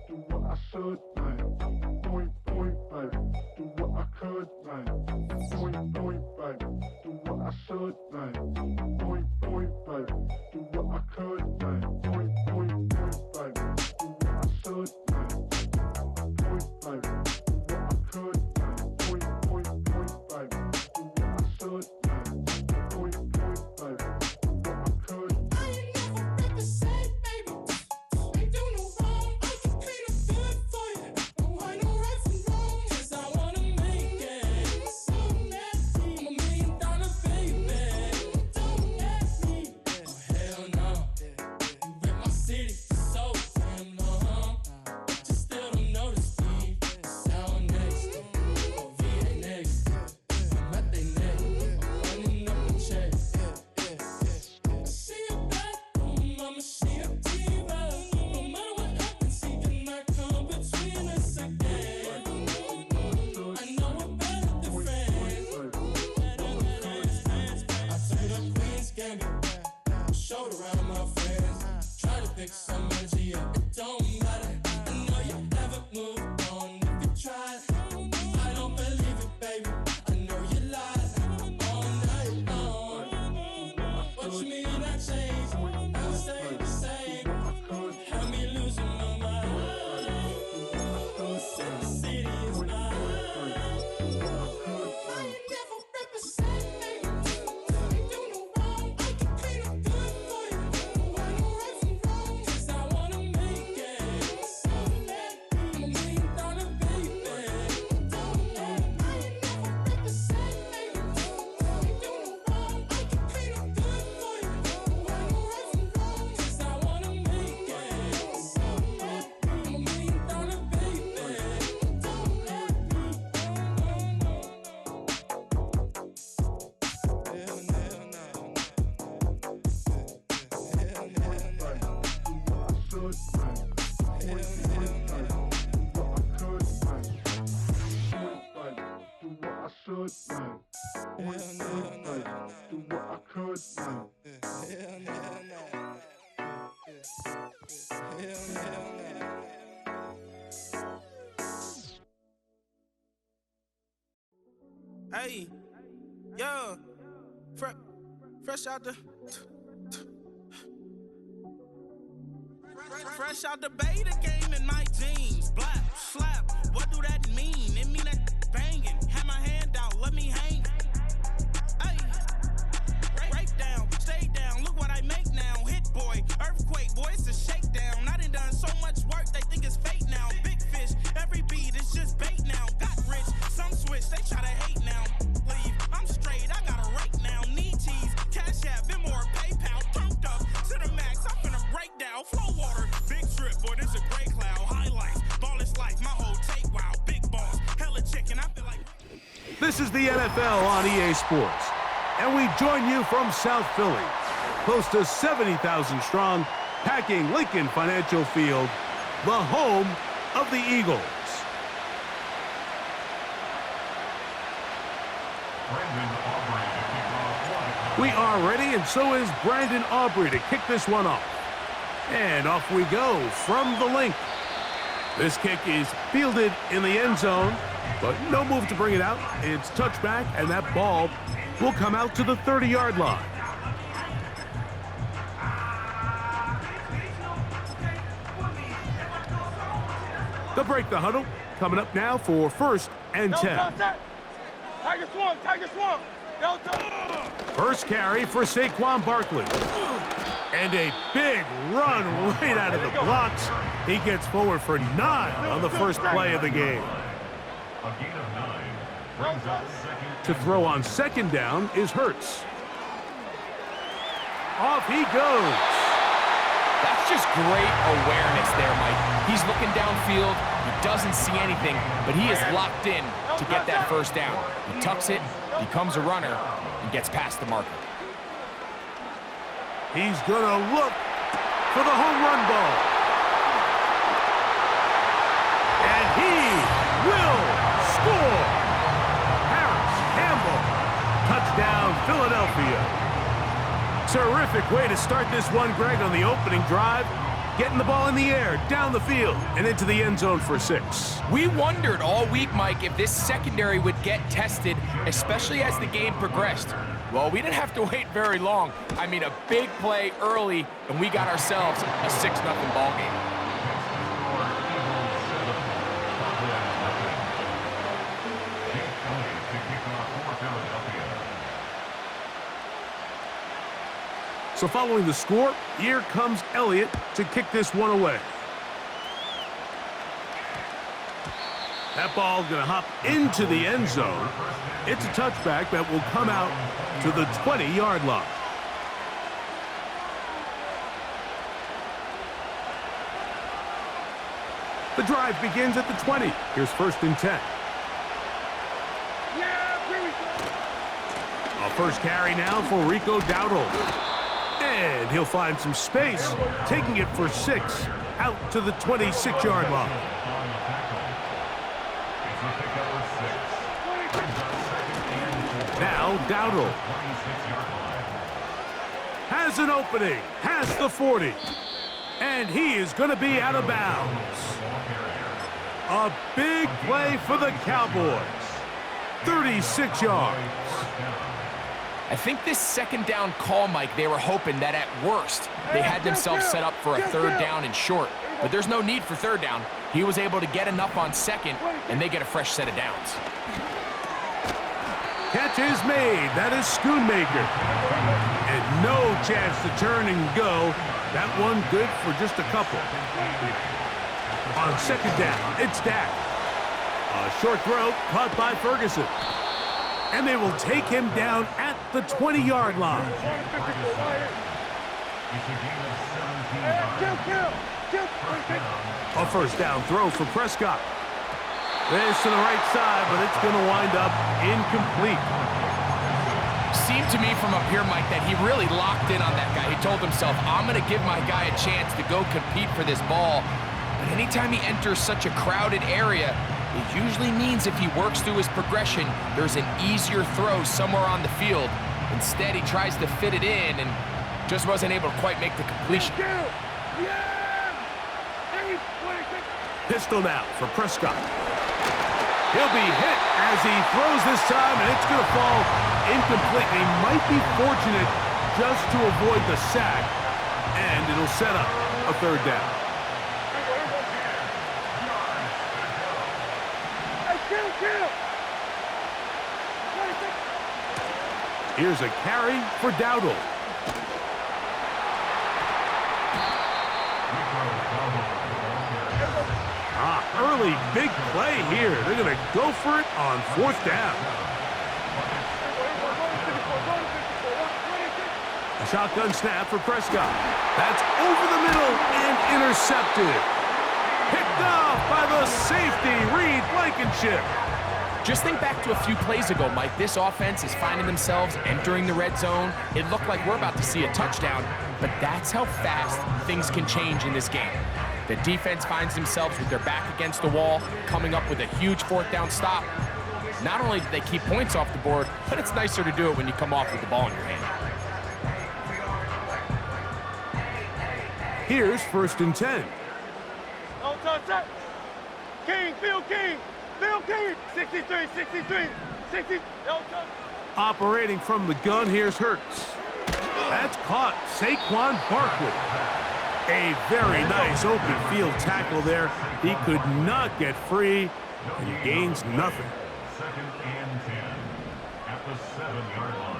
Do what I should, man. Point, baby. Do what I could, man. Point, baby. Do what I should, man. Point, baby. Do what I could, man. Point, baby. Do what I should, man. Point, baby. Do what I could, man. Point, baby. Do what I should, man. Point, baby. Do what I could. I ain't never represent, baby. Ain't do no wrong. I can clean up good for you. Don't hide no right from wrong. 'Cause I wanna make it. So nasty. I'm $1 million baby. Don't ask me. Oh hell no. You rip my city so damn long. But you still don't notice me. Sound next. Oh VA next. I'm at they neck. I'm running up the check. She a bad woman, mama, she a diva. No matter what happens, she cannot come between us again. I know we're better than friends. I took up Queen's Gambit, showed around my friends. Try to pick some energy up, it don't matter. I know you haven't moved on if you tried. I don't believe it, baby. I know you lied all night long. What you mean I changed? I stay the same. Had me losing my mind. Said the city is mine. I ain't never represent, baby. Ain't do no wrong. I can clean up good for you. Don't hide no right from wrong. 'Cause I wanna make it. So nasty. I'm $1 million baby. Don't let me. I ain't never represent, baby. Ain't do no wrong. I can clean up good for you. Don't hide no right from wrong. 'Cause I wanna make it. So nasty. I'm $1 million baby. Don't let me. Hey, yo, fresh out the beta game in my jeans. Blap, slap, what do that mean? It mean that banging. Have my hand out, let me hang. Hey, break down, stay down. Look what I make now. Hit boy, earthquake, boy, it's a shakedown. I done so much work, they think it's fate now. Big fish, every beat is just bait now. Got rich, some switch, they try to hate now. Leave, I'm straight, I got a rake now. Need cheese, cash app, Venmo or PayPal. Turned up to the max, I'm finna break down. Flow water, big trip, boy, this a gray cloud. Highlights, ball is life, my whole take, wow. Big boss, hella chicken, I feel like. This is the NFL on EA Sports, and we join you from South Philly, close to 70,000 strong, packing Lincoln Financial Field, the home of the Eagles. We are ready, and so is Brandon Aubrey to kick this one off. And off we go from the link. This kick is fielded in the end zone, but no move to bring it out. It's touchback, and that ball will come out to the 30-yard line. They'll break the huddle. Coming up now for 1st and 10. Tiger swamp. First carry for Saquon Barkley. And a big run right out of the blocks. He gets forward for 9 on the first play of the game. A gain of 9 brings up second. To throw on 2nd down is Hurts. Off he goes. That's just great awareness there, Mike. He's looking downfield. He doesn't see anything, but he is locked in to get that first down. He tucks it, becomes a runner, and gets past the marker. He's gonna look for the home run ball. And he will score. Harris Campbell, touchdown Philadelphia. Terrific way to start this one, Greg, on the opening drive. getting the ball in the air, down the field, and into the end zone for 6. We wondered all week, Mike, if this secondary would get tested, especially as the game progressed. Well, we didn't have to wait very long. I mean, a big play early, and we got ourselves a 6-0 ball game. So following the score, here comes Elliott to kick this one away. That ball going to hop into the end zone. It's a touchback that will come out to the 20-yard line. The drive begins at the 20. Here's 1st and 10. A first carry now for Rico Dowdle. And he'll find some space, taking it for 6 out to the 26-yard line. Now Dowdle has an opening, has the 40, and he is going to be out of bounds. A big play for the Cowboys. 36 yards. I think this 2nd down call, Mike, they were hoping that at worst they had themselves set up for a 3rd down and short. But there's no need for 3rd down. He was able to get enough on 2nd, and they get a fresh set of downs. Catch is made. That is Schoonmaker. And no chance to turn and go. That one good for just a couple. On 2nd down, it's Dak. A short throw caught by Ferguson. And they will take him down at the 20-yard line. A first down throw for Prescott. This to the right side, but it's going to wind up incomplete. Seemed to me from up here, Mike, that he really locked in on that guy. He told himself, I'm going to give my guy a chance to go compete for this ball. But anytime he enters such a crowded area, it usually means if he works through his progression, there's an easier throw somewhere on the field. Instead, he tries to fit it in and just wasn't able to quite make the completion. Pistol now for Prescott. He'll be hit as he throws this time, and it's going to fall incomplete. He might be fortunate just to avoid the sack, and it'll set up a 3rd down. Here's a carry for Dowdle. Early big play here. They're going to go for it on 4th down. A shotgun snap for Prescott. That's over the middle and intercepted. Picked off by the safety, Reed Blankenship. Just think back to a few plays ago, Mike. This offense is finding themselves entering the red zone. It looked like we're about to see a touchdown, but that's how fast things can change in this game. The defense finds themselves with their back against the wall, coming up with a huge 4th down stop. Not only do they keep points off the board, but it's nicer to do it when you come off with the ball in your hand. Here's 1st and 10. No touch. King, Phil King. 63, 60. No touch. Operating from the gun, here's Hurts. That's caught. Saquon Barkley. A very nice open field tackle there. He could not get free and gains nothing. 2nd and 10 at the 7-yard line.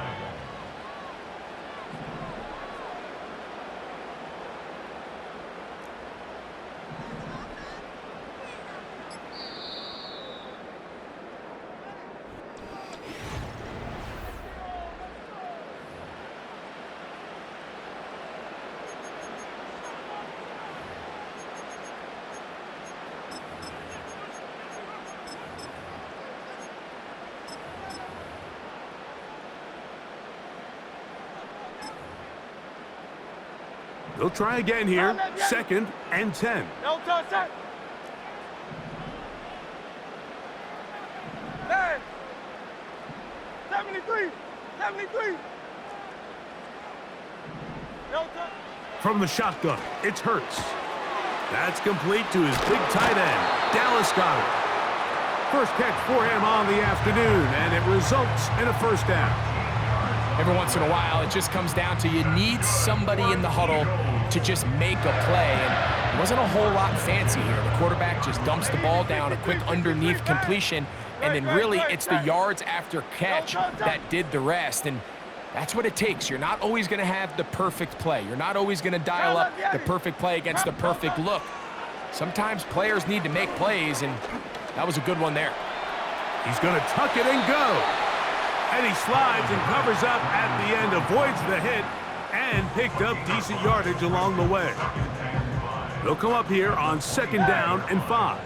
They'll try again here. 2nd and 10. No touch. 9. 73. No touch. From the shotgun, it's Hurts. That's complete to his big tight end, Dallas Goedert. First catch for him on the afternoon, and it results in a first down. Every once in a while, it just comes down to you need somebody in the huddle to just make a play. And it wasn't a whole lot fancy here. The quarterback just dumps the ball down, a quick underneath completion, and then really it's the yards after catch that did the rest. And that's what it takes. You're not always going to have the perfect play. You're not always going to dial up the perfect play against the perfect look. Sometimes players need to make plays, and that was a good one there. He's going to tuck it and go. And he slides and covers up at the end, avoids the hit, and picked up decent yardage along the way. He'll come up here on 2nd down and 5.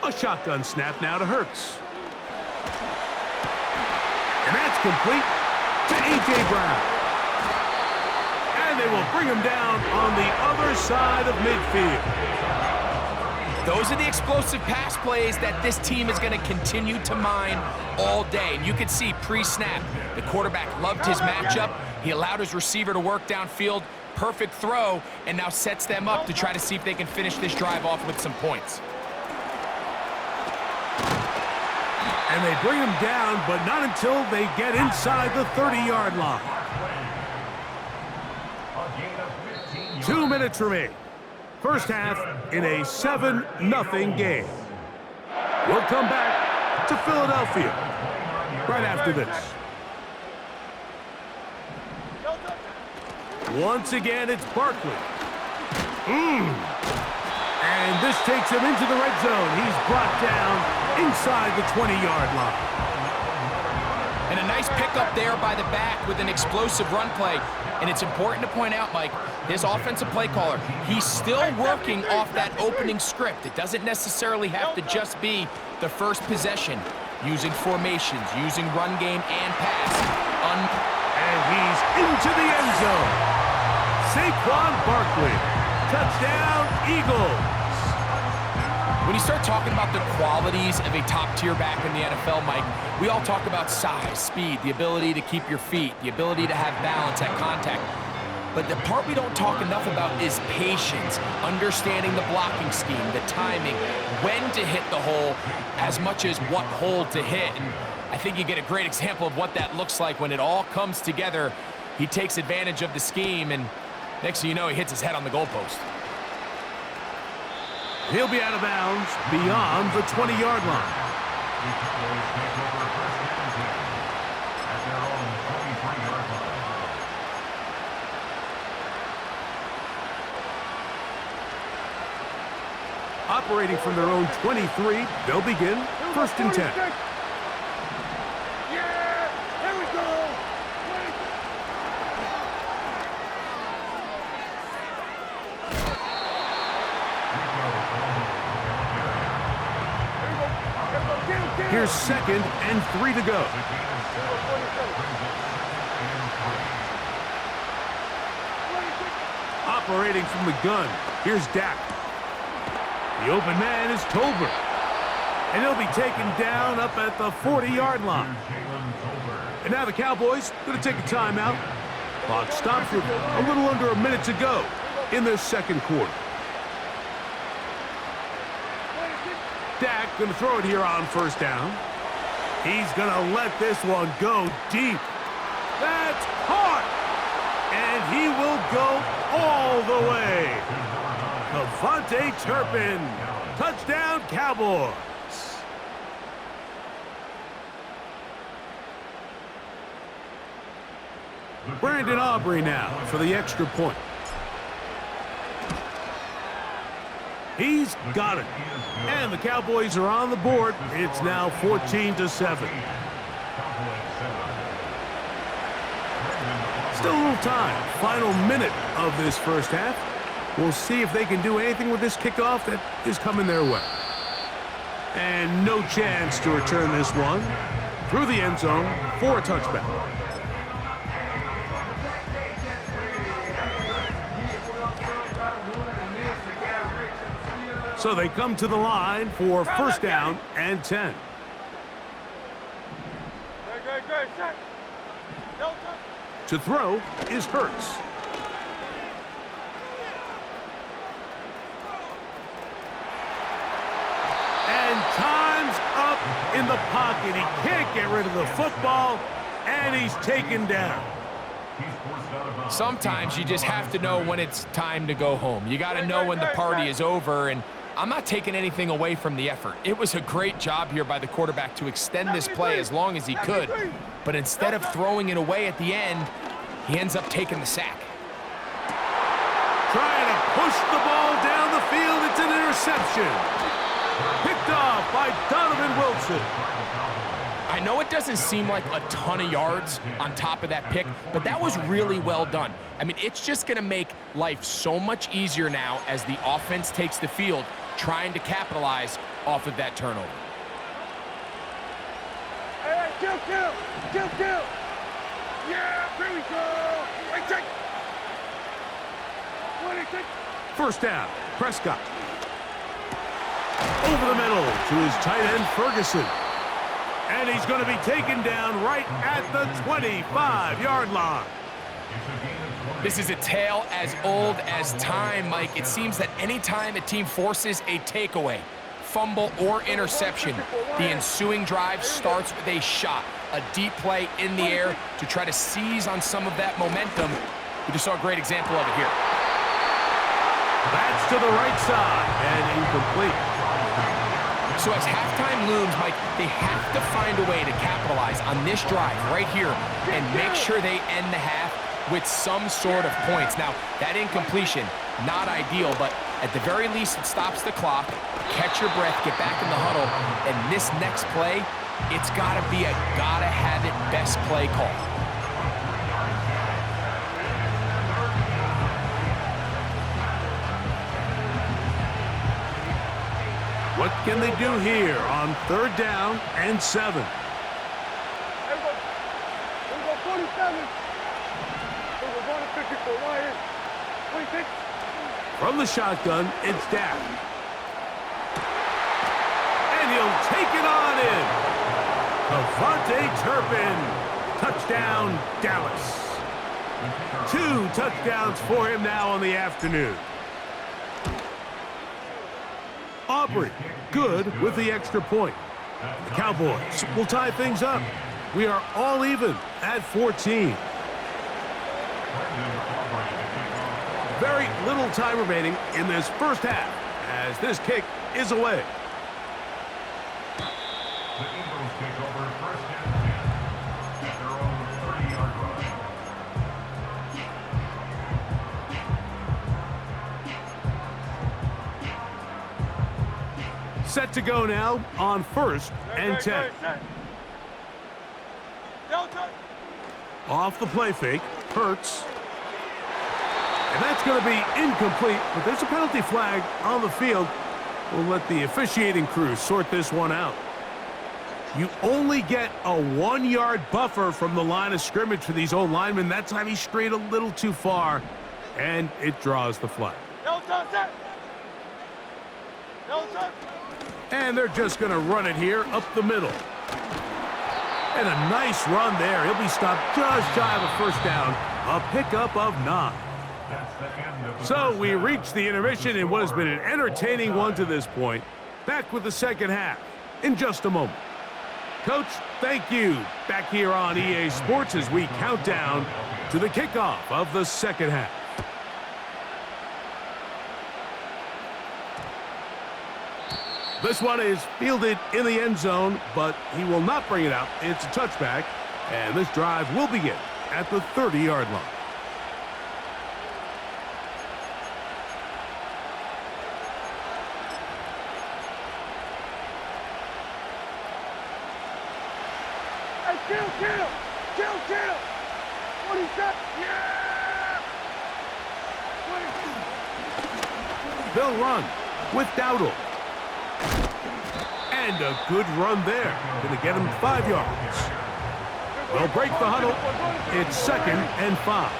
A shotgun snap now to Hurts. And that's complete to A.J. Brown. And they will bring him down on the other side of midfield. Those are the explosive pass plays that this team is going to continue to mine all day. And you can see pre-snap, the quarterback loved his matchup. He allowed his receiver to work downfield. Perfect throw, and now sets them up to try to see if they can finish this drive off with some points. And they bring him down, but not until they get inside the 30-yard line. 2 minutes remain. First half in a 7-0 game. We'll come back to Philadelphia right after this. Once again, it's Barkley. And this takes him into the red zone. He's brought down inside the 20-yard line. And a nice pickup there by the back with an explosive run play. And it's important to point out, Mike, his offensive play caller, he's still working off that opening script. It doesn't necessarily have to just be the first possession. Using formations, using run game and pass. And he's into the end zone. Saquon Barkley. Touchdown, Eagles. When you start talking about the qualities of a top-tier back in the NFL, Mike, we all talk about size, speed, the ability to keep your feet, the ability to have balance at contact. But the part we don't talk enough about is patience, understanding the blocking scheme, the timing, when to hit the hole, as much as what hole to hit. And I think you get a great example of what that looks like when it all comes together. He takes advantage of the scheme, and next thing you know, he hits his head on the goalpost. He'll be out of bounds beyond the 20-yard line. Operating from their own 23, they'll begin 1st and 10. Here's 2nd and 3 to go. Operating from the gun, here's Dak. The open man is Tolbert. And he'll be taken down up at the 40-yard line. And now the Cowboys going to take a timeout. Clock stops with a little under a minute to go in the 2nd quarter. Dak going to throw it here on 1st down. He's going to let this one go deep. That's caught. And he will go all the way. Avante Turpin. Touchdown, Cowboys. Brandon Aubrey now for the extra point. He's got it. And the Cowboys are on the board. It's now 14-7. Still a little time. Final minute of this first half. We'll see if they can do anything with this kickoff that is coming their way. And no chance to return this one through the end zone for a touchback. So they come to the line for 1st down and 10. To throw is Hurts. And time's up in the pocket. He can't get rid of the football, and he's taken down. Sometimes you just have to know when it's time to go home. You got to know when the party is over, and I'm not taking anything away from the effort. It was a great job here by the quarterback to extend this play as long as he could, but instead of throwing it away at the end, he ends up taking the sack. Trying to push the ball down the field. It's an interception. Picked off by Donovan Wilson. I know it doesn't seem like a ton of yards on top of that pick, but that was really well done. I mean, it's just going to make life so much easier now as the offense takes the field, trying to capitalize off of that turnover. Hey, kill. Yeah, here we go. Hey, take. First down, Prescott. Over the middle to his tight end, Ferguson. And he's going to be taken down right at the 25-yard line. This is a tale as old as time, Mike. It seems that anytime a team forces a takeaway, fumble, or interception, the ensuing drive starts with a shot, a deep play in the air to try to seize on some of that momentum. We just saw a great example of it here. That's to the right side and incomplete. So as halftime looms, Mike, they have to find a way to capitalize on this drive right here and make sure they end the half with some sort of points. Now, that incompletion, not ideal, but at the very least, it stops the clock, catch your breath, get back in the huddle, and this next play, it's got to be a gotta-have-it best play call. What can they do here on 3rd down and 7? Here we go 47. Here we go 54. Right here. 26. From the shotgun, it's Dak. And he'll take it on in. Avante Turpin. Touchdown, Dallas. 2 touchdowns for him now on the afternoon. Aubrey, good with the extra point. The Cowboys will tie things up. We are all even at 14. Very little time remaining in this first half as this kick is away. The Eagles take over first and 10 at their own 30-yard line. Set to go now on 1st and 10. Off the play fake, Hurts. And that's going to be incomplete, but there's a penalty flag on the field. We'll let the officiating crew sort this one out. You only get a 1-yard buffer from the line of scrimmage for these old linemen. That time he strayed a little too far, and it draws the flag. And they're just going to run it here up the middle. And a nice run there. He'll be stopped just shy of a first down. A pickup of 9. So we reach the intermission in what has been an entertaining one to this point. Back with the second half in just a moment. Coach, thank you. Back here on EA Sports as we count down to the kickoff of the second half. This one is fielded in the end zone, but he will not bring it out. It's a touchback, and this drive will begin at the 30-yard line. Hey, kill. What is that? Yeah! They'll run with Dowdle. And a good run there. Going to get him 5 yards. They'll break the huddle. It's 2nd and 5.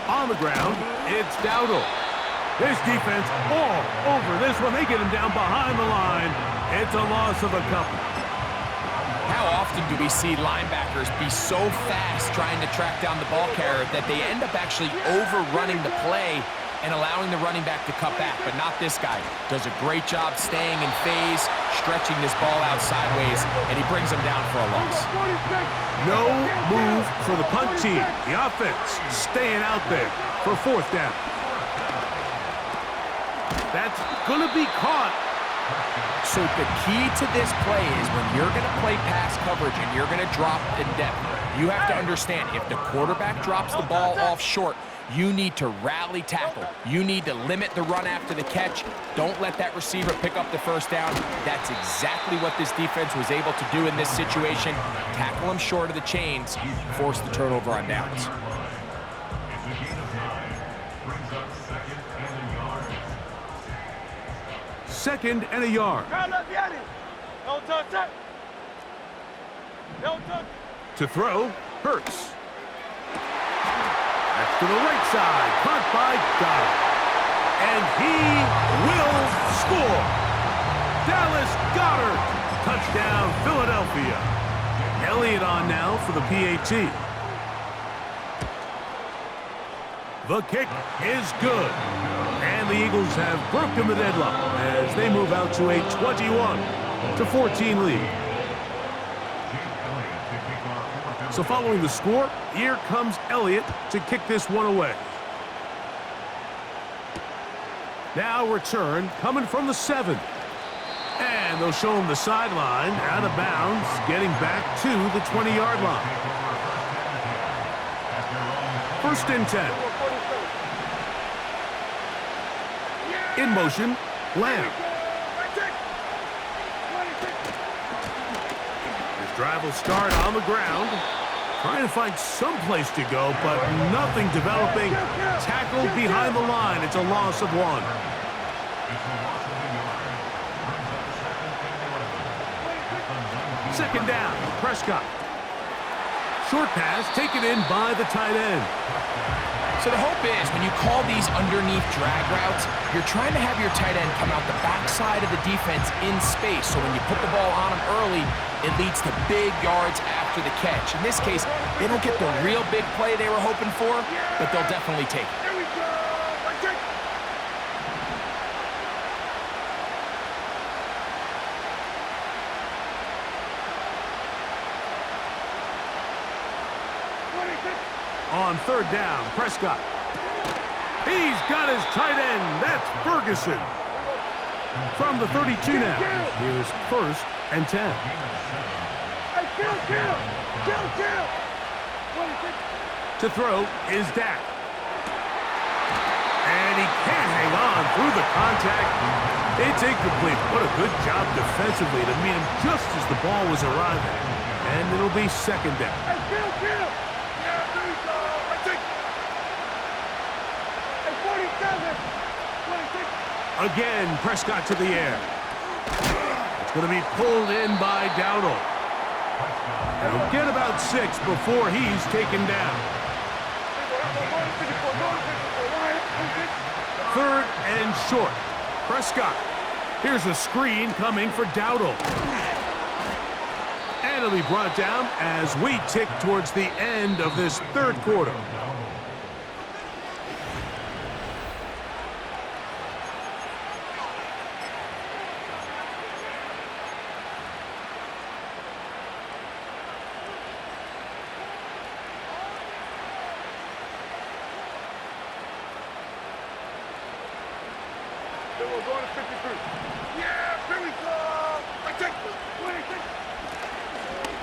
On the ground, it's Dowdle. His defense all over this one. They get him down behind the line. It's a loss of a couple. How often do we see linebackers be so fast trying to track down the ball carrier that they end up actually overrunning the play and allowing the running back to cut back? But not this guy. Does a great job staying in phase, stretching this ball out sideways, and he brings him down for a loss. No move for the punt team. The offense staying out there for fourth down. That's going to be caught. So the key to this play is when you're going to play pass coverage and you're going to drop in depth, you have to understand if the quarterback drops the ball off short, you need to rally tackle. You need to limit the run after the catch. Don't let that receiver pick up the first down. That's exactly what this defense was able to do in this situation. Tackle him short of the chains, force the turnover on downs. Second and a yard. To throw, Hurts. That's to the right side, caught by Goddard. And he will score. Dallas Goddard, touchdown Philadelphia. Elliott on now for the PAT. The kick is good. And the Eagles have broken the deadlock as they move out to a 21-14 lead. So following the score, here comes Elliott to kick this one away. Now return coming from the 7. And they'll show him the sideline, out of bounds, getting back to the 20-yard line. First and 10. In motion, Lamb. His drive will start on the ground. Trying to find some place to go, but nothing developing. Tackled behind the line. It's a loss of 1. Second down, Prescott. Short pass taken in by the tight end. So the hope is when you call these underneath drag routes, you're trying to have your tight end come out the backside of the defense in space. So when you put the ball on him early, it leads to big yards after the catch. In this case, they don't get the real big play they were hoping for, but they'll definitely take it. On third down, Prescott. He's got his tight end. That's Ferguson. From the 32 now. Here's first and 10. To throw is Dak. And he can't hang on through the contact. It's incomplete. What a good job defensively to meet him just as the ball was arriving. And it'll be second down. Again, Prescott to the air. It's going to be pulled in by Dowdle. He'll get about 6 before he's taken down. Third and short. Prescott. Here's a screen coming for Dowdle. And it'll be brought down as we tick towards the end of this third quarter.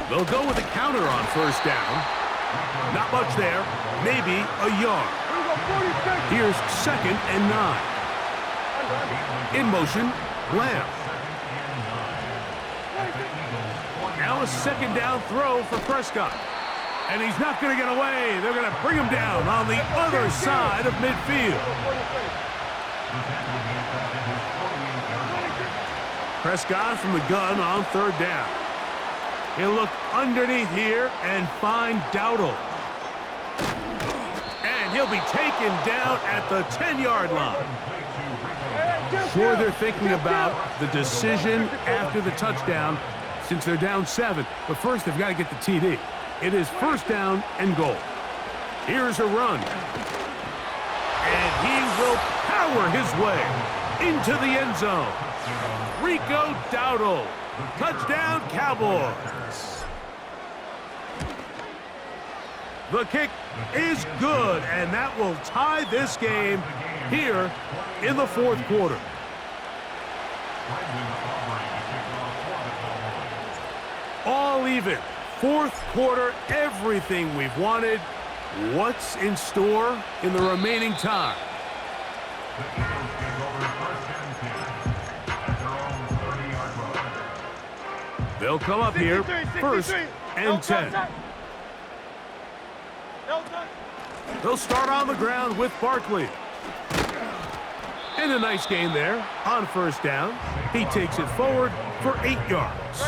They'll go with a counter on first down. Not much there. Maybe a yard. Here's second and 9. In motion, Lamb. Now a second down throw for Prescott. And he's not going to get away. They're going to bring him down on the other side of midfield. Prescott from the gun on third down. He'll look underneath here and find Dowdle. And he'll be taken down at the 10-yard line. Sure, they're thinking about the decision after the touchdown. since they're down 7. But first, they've got to get the TD. It is first down and goal. Here's a run. And he will power his way into the end zone. Rico Dowdle. Touchdown, Cowboys. The kick is good, and that will tie this game here in the fourth quarter. All even. Fourth quarter, everything we've wanted. What's in store in the remaining time? They'll come up here, first and 10. They'll start on the ground with Barkley. And a nice gain there on first down. He takes it forward for 8 yards.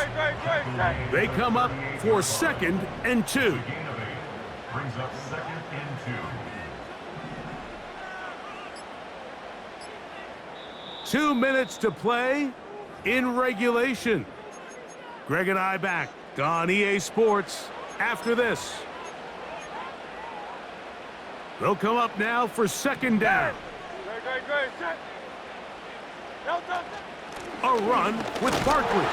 They come up for second and 2. Brings up second and 2. 2 minutes to play in regulation. Greg and I back on EA Sports after this. They'll come up now for second down. A run with Barkley.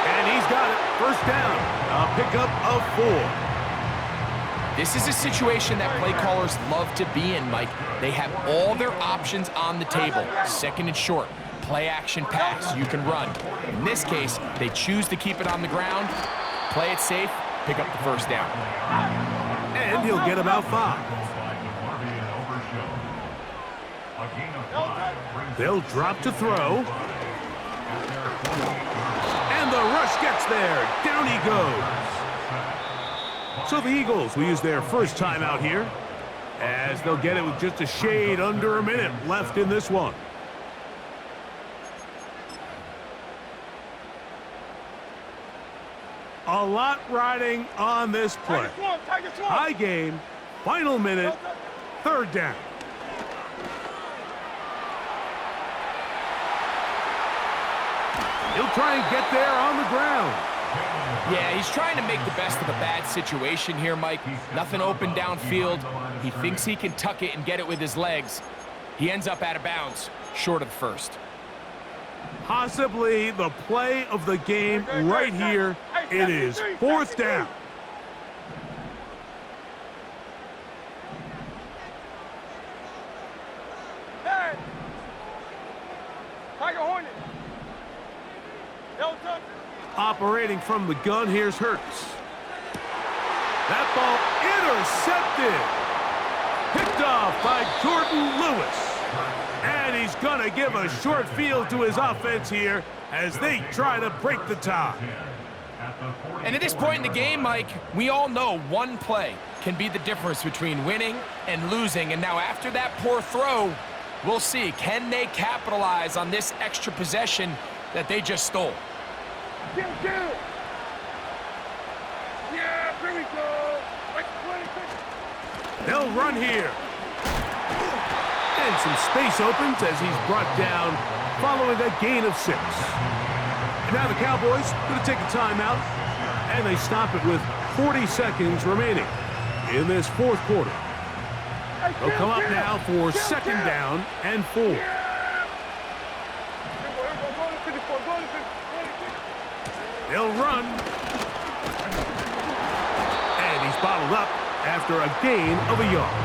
And he's got it. First down. A pickup of 4. This is a situation that play callers love to be in, Mike. They have all their options on the table. Second and short, play action pass, you can run. In this case, they choose to keep it on the ground, play it safe, pick up the first down. And he'll get about 5. They'll drop to throw. And the rush gets there. Down he goes. So the Eagles will use their first time out here, as they'll get it with just a shade under a minute left in this one. A lot riding on this play. High game, final minute, third down. He'll try and get there on the ground. Yeah, he's trying to make the best of a bad situation here, Mike. Nothing open downfield. He thinks he can tuck it and get it with his legs. He ends up out of bounds, short of the first. Possibly the play of the game right here. It is fourth down. Operating from the gun, here's Hurts. That ball intercepted. Picked off by Jordan Lewis. And he's going to give a short field to his offense here as they try to break the tie. And at this point in the game, Mike, we all know one play can be the difference between winning and losing. And now after that poor throw, we'll see, can they capitalize on this extra possession that they just stole? Yeah, here we go. They'll run here. And some space opens as he's brought down following a gain of 6. And now the Cowboys going to take a timeout, and they stop it with 40 seconds remaining in this fourth quarter. They'll come up now for second down and 4. They'll run. And he's bottled up after a gain of a yard.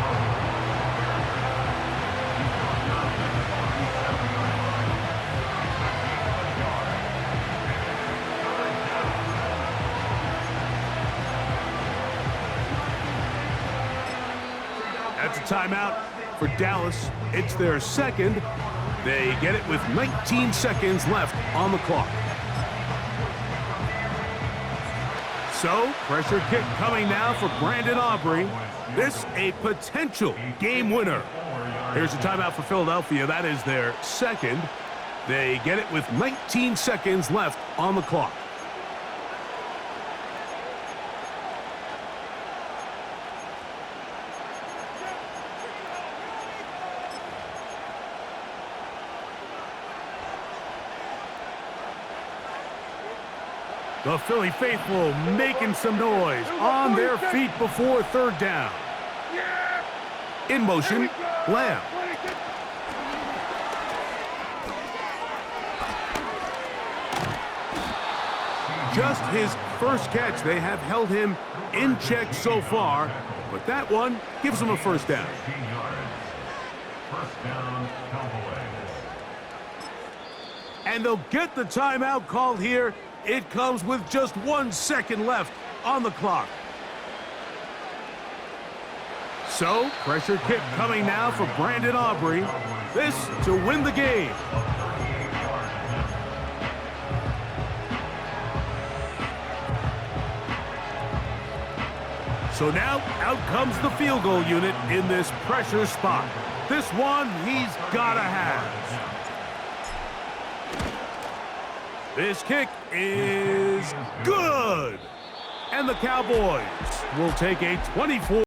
That's a timeout for Dallas. It's their second. They get it with 19 seconds left on the clock. So, pressure kick coming now for Brandon Aubrey. This a potential game winner. Here's a timeout for Philadelphia. That is their second. They get it with 19 seconds left on the clock. The Philly faithful making some noise on their feet before third down. In motion, Lamb. Just his first catch. They have held him in check so far, but that one gives him a first down. First down, Cowboys. And they'll get the timeout called here. It comes with just 1 second left on the clock. So, pressure kick coming now for Brandon Aubrey. This to win the game. So now, out comes the field goal unit in this pressure spot. This one he's gotta have. This kick is good. And the Cowboys will take a 24